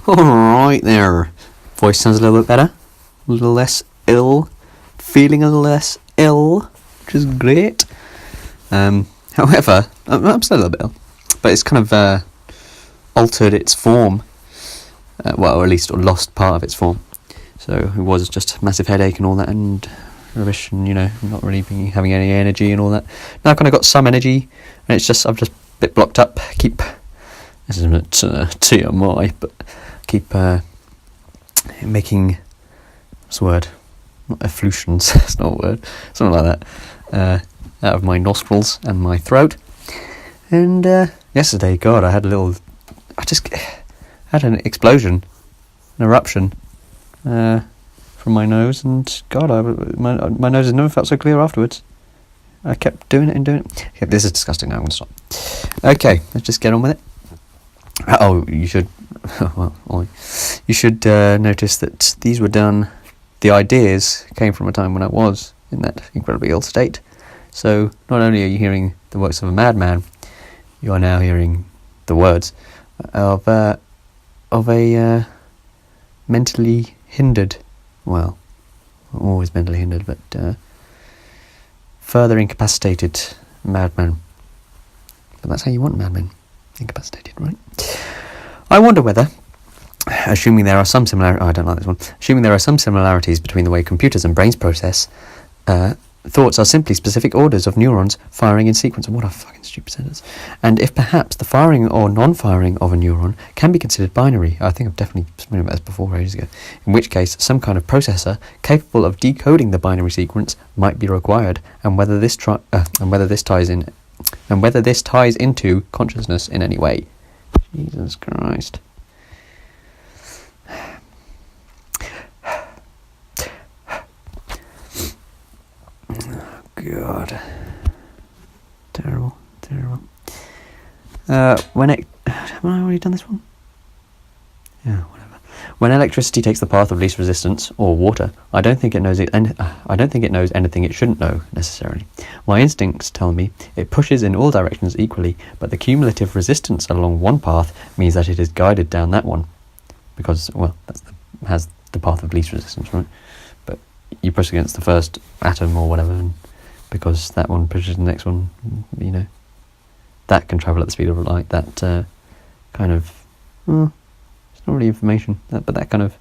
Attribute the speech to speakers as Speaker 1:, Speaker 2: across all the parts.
Speaker 1: Alright there. Voice sounds a little bit better. A little less ill. Feeling a little less ill, which is great. However, I'm still a little bit ill. But it's kind of altered its form. Or at least lost part of its form. So it was just a massive headache and all that and rubbish and, not really having any energy and all that. Now I've kind of got some energy and it's just, I'm just a bit blocked up. This isn't TMI, but keep making, what's the word? Not effluxions, it's not a word, something like that, out of my nostrils and my throat. And yesterday, God, I just had an explosion, an eruption from my nose, and God, my nose has never felt so clear afterwards. I kept doing it and doing it. Okay, this is disgusting now, I'm going to stop. Okay, let's just get on with it. Oh, you should notice that these were done, the ideas came from a time when I was in that incredibly ill state. So not only are you hearing the works of a madman, you are now hearing the words of a mentally hindered, well, always mentally hindered, but further incapacitated madman. But that's how you want madmen. Incapacitated, right? I wonder whether, assuming there are some similarities between the way computers and brains process thoughts are simply specific orders of neurons firing in sequence. What a fucking stupid sentence. And if perhaps the firing or non-firing of a neuron can be considered binary. I think I've definitely spoken about this before ages ago. In which case, some kind of processor capable of decoding the binary sequence might be required, and whether this ties into consciousness in any way. Jesus Christ. Oh, God. Terrible. Haven't I already done this one? Yeah, whatever. When electricity takes the path of least resistance, or water, I don't think it knows anything it shouldn't know, necessarily. My instincts tell me it pushes in all directions equally, but the cumulative resistance along one path means that it is guided down that one. Because, well, has the path of least resistance, right? But you push against the first atom or whatever, and because that one pushes the next one, that can travel at the speed of light. That kind of... it's not really information, but that kind of,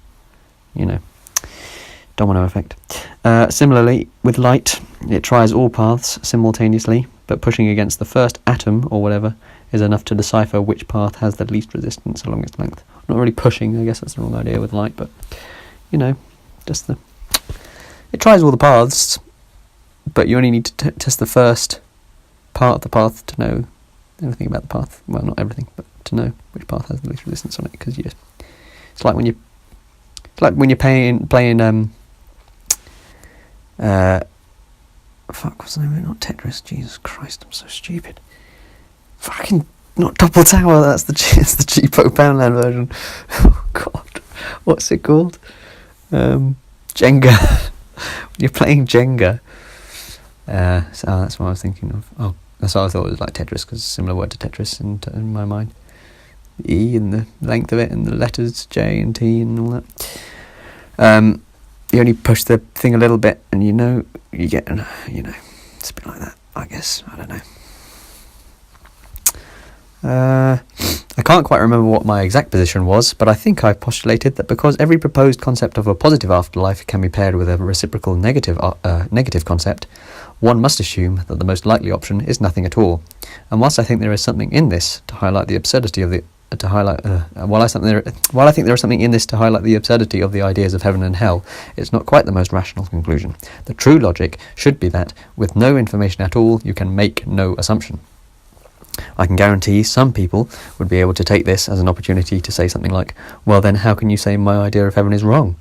Speaker 1: domino effect. Similarly, with light, it tries all paths simultaneously, but pushing against the first atom or whatever is enough to decipher which path has the least resistance along its length. Not really pushing, I guess that's the wrong idea with light, but, it tries all the paths, but you only need to test the first part of the path to know everything about the path. Well, not everything, but to know which path has the least resistance on it, because it's like when you're playing what's the name of it? Not Tetris. Jesus Christ, I'm so stupid. Fucking not Double Tower. That's the cheapo Poundland version. Oh God, what's it called? Jenga. When you're playing Jenga. So that's what I was thinking of. Oh, that's what I thought it was like Tetris, because it's a similar word to Tetris in my mind. The E and the length of it, and the letters J and T and all that. You only push the thing a little bit, and you get, it's a bit like that, I guess. I don't know. I can't quite remember what my exact position was, but I think I postulated that because every proposed concept of a positive afterlife can be paired with a reciprocal negative concept, one must assume that the most likely option is nothing at all. And whilst I think there is something in this to highlight the absurdity of the while I think there is something in this to highlight the absurdity of the ideas of heaven and hell, it's not quite the most rational conclusion. The true logic should be that, with no information at all, you can make no assumption. I can guarantee some people would be able to take this as an opportunity to say something like, "Well, then, how can you say my idea of heaven is wrong?"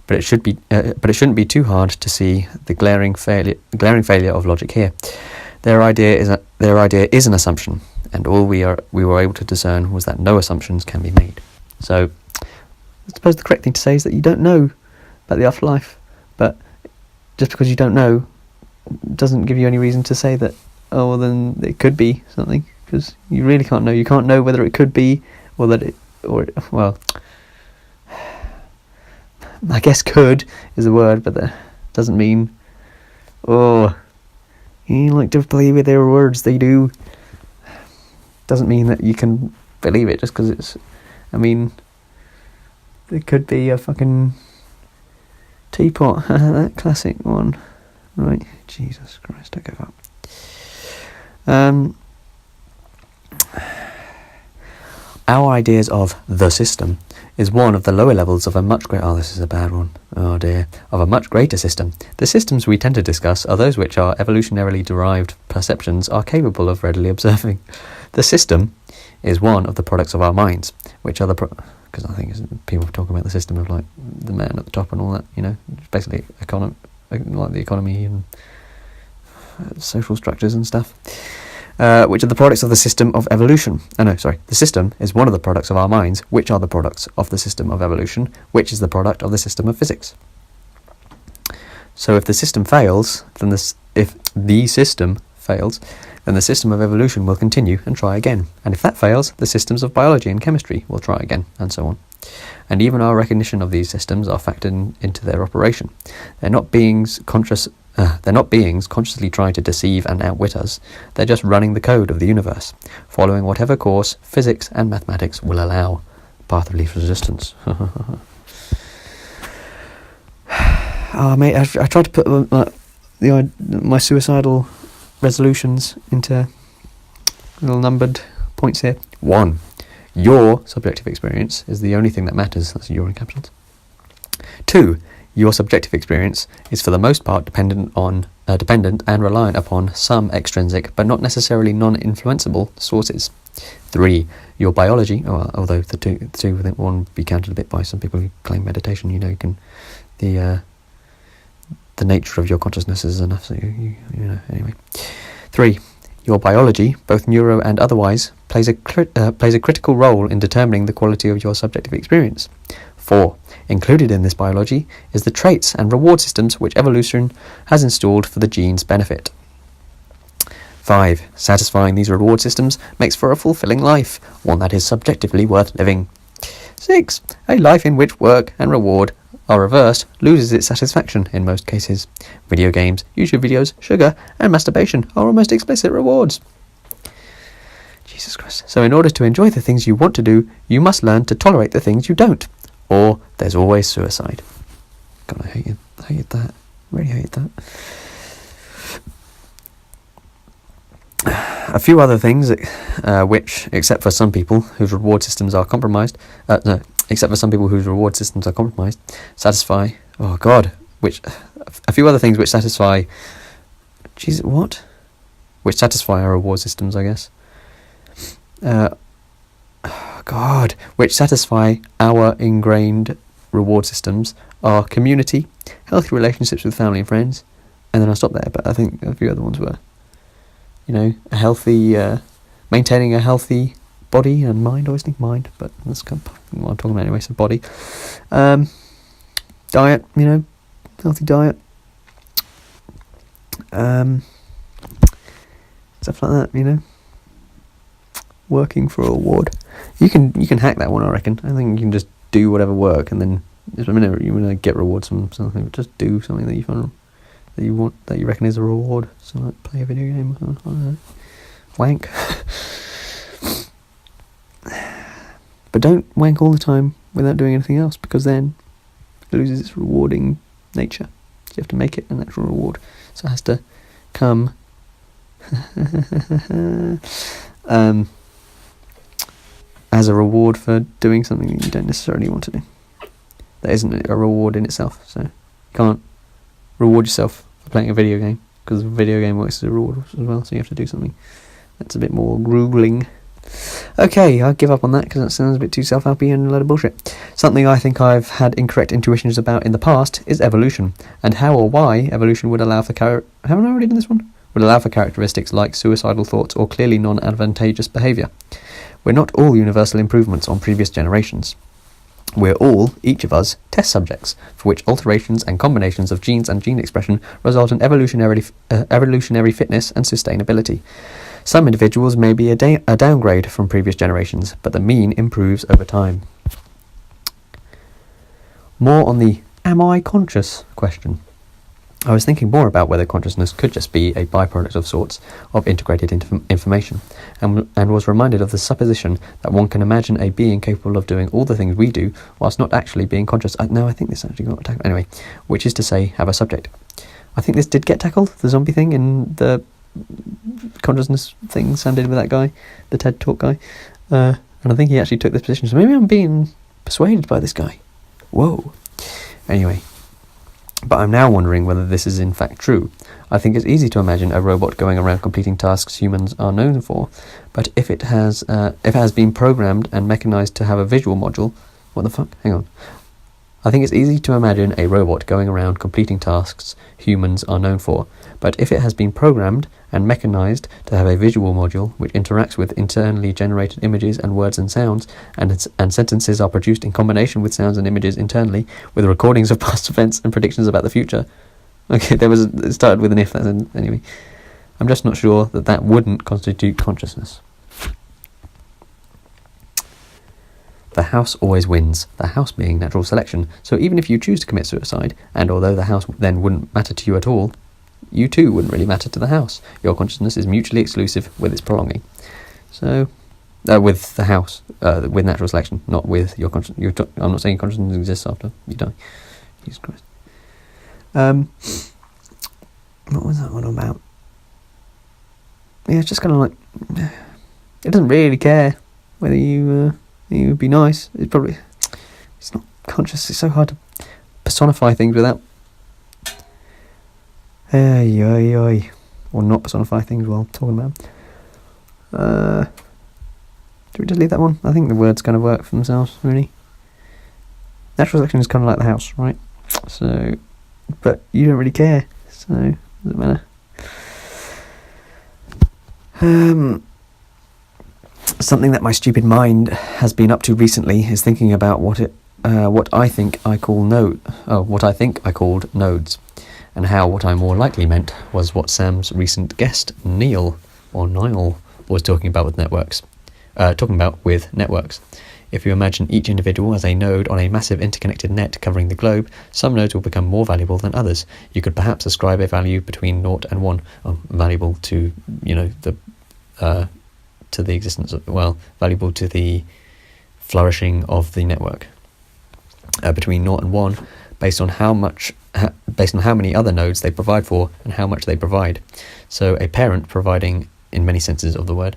Speaker 1: But it shouldn't be too hard to see the glaring failure of logic here. Their idea is an assumption, and all we were able to discern was that no assumptions can be made. So, I suppose the correct thing to say is that you don't know about the afterlife, but just because you don't know doesn't give you any reason to say that, oh, well, then it could be something, because you really can't know. You can't know whether it could be, or that it, or, well, I guess could is a word, but that doesn't mean, oh, you like to play with their words, they do. Doesn't mean that you can believe it just because it's, I mean, it could be a fucking teapot, that classic one. Right, Jesus Christ, I give up. Our ideas of the system is one of the lower levels of a much greater... Oh, this is a bad one. Oh dear. Of a much greater system. The systems we tend to discuss are those which our evolutionarily derived perceptions are capable of readily observing. The system is one of the products of our minds, which are the... Because I think people talking about the system of, like, the man at the top and all that, you know, basically like the economy and social structures and stuff. Which are the products of the system of evolution. The system is one of the products of our minds, which are the products of the system of evolution, which is the product of the system of physics. So if the system fails, then if the system fails, then the system of evolution will continue and try again. And if that fails, the systems of biology and chemistry will try again, and so on. And even our recognition of these systems are factored into their operation. They're not beings consciously trying to deceive and outwit us. They're just running the code of the universe, following whatever course physics and mathematics will allow. Path of least resistance. Oh, mate, I tried to put my suicidal resolutions into little numbered points here. 1. Your subjective experience is the only thing that matters. That's your in captions. 2. Your subjective experience is for the most part dependent and reliant upon some extrinsic, but not necessarily non-influenceable sources. 3. Your biology, although the two within one be counted a bit by some people who claim meditation, you know, you can the nature of your consciousness is enough, so you know, anyway. 3. Your biology, both neuro and otherwise, plays a critical role in determining the quality of your subjective experience. 4. Included in this biology is the traits and reward systems which evolution has installed for the gene's benefit. 5. Satisfying these reward systems makes for a fulfilling life, one that is subjectively worth living. 6. A life in which work and reward are reversed loses its satisfaction in most cases. Video games, YouTube videos, sugar, and masturbation are almost explicit rewards. Jesus Christ. So in order to enjoy the things you want to do, you must learn to tolerate the things you don't. Or there's always suicide. God, I hated that. Really hated that. A few other things which, except for some people whose reward systems are compromised, satisfy... Oh, God. A few other things which satisfy... Jesus, what? Which satisfy our reward systems, I guess. God, which satisfy our ingrained reward systems are community, healthy relationships with family and friends, and then I'll stop there, but I think a few other ones were, you know, a healthy, maintaining a healthy body and mind. I always think mind, but that's kind of what I'm talking about anyway, so body. Diet, you know, healthy diet. Stuff like that, you know. Working for a reward. You can hack that one, I reckon. I think you can just do whatever work, and then just a minute you want to get rewards from something, but just do something that you find that you want, that you reckon is a reward. So like play a video game, I don't know, wank. But don't wank all the time without doing anything else, because then it loses its rewarding nature. You have to make it an actual reward, so it has to come as a reward for doing something that you don't necessarily want to do. That isn't a reward in itself, so you can't reward yourself for playing a video game, because a video game works as a reward as well, so you have to do something that's a bit more grueling. Okay, I'll give up on that because that sounds a bit too self-helpy and a load of bullshit. Something I think I've had incorrect intuitions about in the past is evolution, and how or why evolution would allow for haven't I already done this one? Would allow for characteristics like suicidal thoughts or clearly non-advantageous behaviour. We're not all universal improvements on previous generations. We're all, each of us, test subjects, for which alterations and combinations of genes and gene expression result in evolutionary fitness and sustainability. Some individuals may be a downgrade from previous generations, but the mean improves over time. More on the am I conscious question. I was thinking more about whether consciousness could just be a byproduct of sorts of integrated information, and was reminded of the supposition that one can imagine a being capable of doing all the things we do whilst not actually being conscious. I think this actually got tackled. Anyway, which is to say, have a subject. I think this did get tackled, the zombie thing, in the consciousness thing Sam did with that guy, the TED Talk guy. And I think he actually took this position, so maybe I'm being persuaded by this guy. Whoa. Anyway. But I'm now wondering whether this is in fact true. I think it's easy to imagine a robot going around completing tasks humans are known for, but if it has been programmed and mechanized to have a visual module... What the fuck? Hang on. I think it's easy to imagine a robot going around completing tasks humans are known for, but if it has been programmed and mechanized to have a visual module which interacts with internally generated images and words and sounds, and sentences are produced in combination with sounds and images internally, with recordings of past events and predictions about the future. Okay, it started with an if, anyway. I'm just not sure that wouldn't constitute consciousness. The house always wins, the house being natural selection. So even if you choose to commit suicide, and although the house then wouldn't matter to you at all, you too wouldn't really matter to the house. Your consciousness is mutually exclusive with its prolonging. So, with the house, with natural selection, not with your consciousness. I'm not saying consciousness exists after you die. Jesus Christ. What was that one about? Yeah, it's just kind of like, it doesn't really care whether you would be nice. It's not conscious. It's so hard to personify things without or not personify things while talking about them. Do we just leave that one? I think the words kind of work for themselves, really. Natural selection is kind of like the house, right? So, but you don't really care, so it doesn't matter. Something that my stupid mind has been up to recently is thinking about what I think I called nodes, and how what I more likely meant was what Sam's recent guest Niall was talking about with networks. If you imagine each individual as a node on a massive interconnected net covering the globe, some nodes will become more valuable than others. You could perhaps ascribe a value between 0 and 1, valuable to the existence of, valuable to the flourishing of the network. Between 0 and 1, based on how many other nodes they provide for and how much they provide. So a parent providing, in many senses of the word,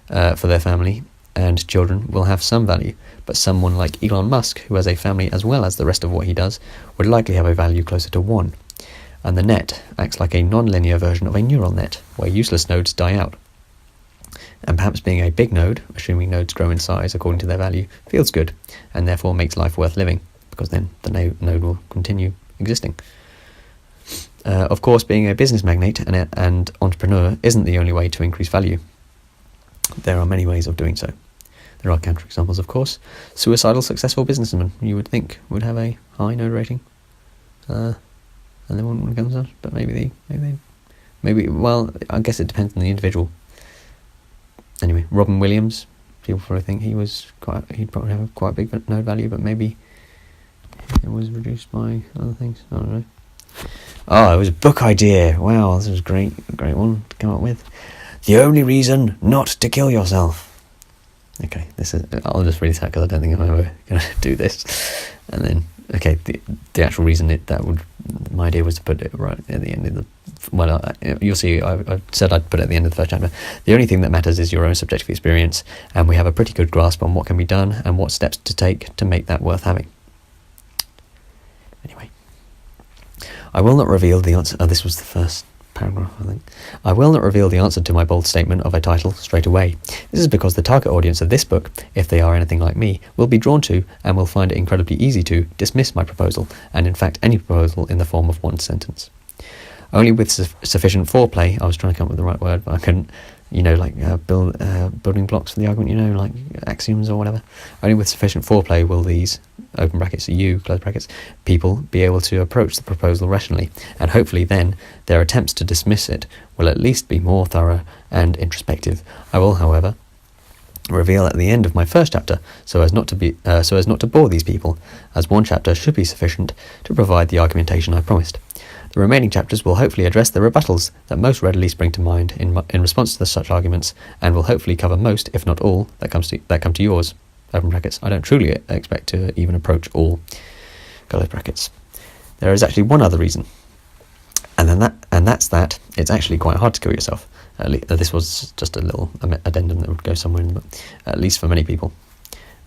Speaker 1: for their family and children will have some value, but someone like Elon Musk, who has a family as well as the rest of what he does, would likely have a value closer to 1. And the net acts like a non-linear version of a neural net, where useless nodes die out. And perhaps being a big node, assuming nodes grow in size according to their value, feels good, and therefore makes life worth living, because then the node will continue existing. Of course, being a business magnate and entrepreneur isn't the only way to increase value. There are many ways of doing so. There are counterexamples, of course. Suicidal successful businessmen, you would think, would have a high node rating, and they wouldn't want to kill themselves. But maybe. Well, I guess it depends on the individual. Anyway, Robin Williams, people probably think he'd probably have quite a big node value, but maybe it was reduced by other things. I don't know. Oh, it was a book idea. Wow, this was great one to come up with. The only reason not to kill yourself. Okay, I'll just read this out because I don't think I'm ever going to do this. And then, okay, the actual reason my idea was to put it right at the end of the. Well, you'll see. I said I'd put it at the end of the first chapter. The only thing that matters is your own subjective experience, and we have a pretty good grasp on what can be done and what steps to take to make that worth having. Anyway, I will not reveal the answer. Oh, this was the first paragraph, I think. I will not reveal the answer to my bold statement of a title straight away. This is because the target audience of this book, if they are anything like me, will be drawn to, and will find it incredibly easy to, dismiss my proposal, and in fact any proposal in the form of one sentence. Only with sufficient foreplay, I was trying to come up with the right word, but I couldn't, building blocks for the argument, like axioms or whatever. Only with sufficient foreplay will these, open brackets, you, close brackets, people be able to approach the proposal rationally, and hopefully then their attempts to dismiss it will at least be more thorough and introspective. I will, however, reveal at the end of my first chapter, so as not to bore these people, as one chapter should be sufficient to provide the argumentation I promised. The remaining chapters will hopefully address the rebuttals that most readily spring to mind in response to such arguments, and will hopefully cover most, if not all, that come to yours. Open brackets. I don't truly expect to even approach all. Close brackets. There is actually one other reason, and that's that it's actually quite hard to kill yourself. This was just a little addendum that would go somewhere in the book, at least for many people.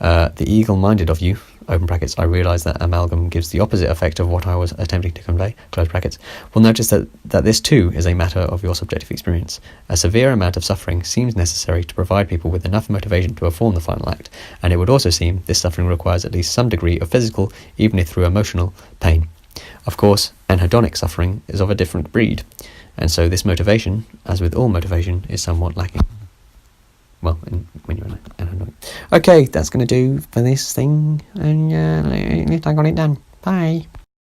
Speaker 1: The eagle-minded of you, open brackets, I realise that amalgam gives the opposite effect of what I was attempting to convey, close brackets, will notice that this too is a matter of your subjective experience. A severe amount of suffering seems necessary to provide people with enough motivation to perform the final act, and it would also seem this suffering requires at least some degree of physical, even if through emotional, pain. Of course, anhedonic suffering is of a different breed, and so this motivation, as with all motivation, is somewhat lacking. Well, when you're anhedonic. Okay, that's going to do for this thing, and at least I got it done. Bye.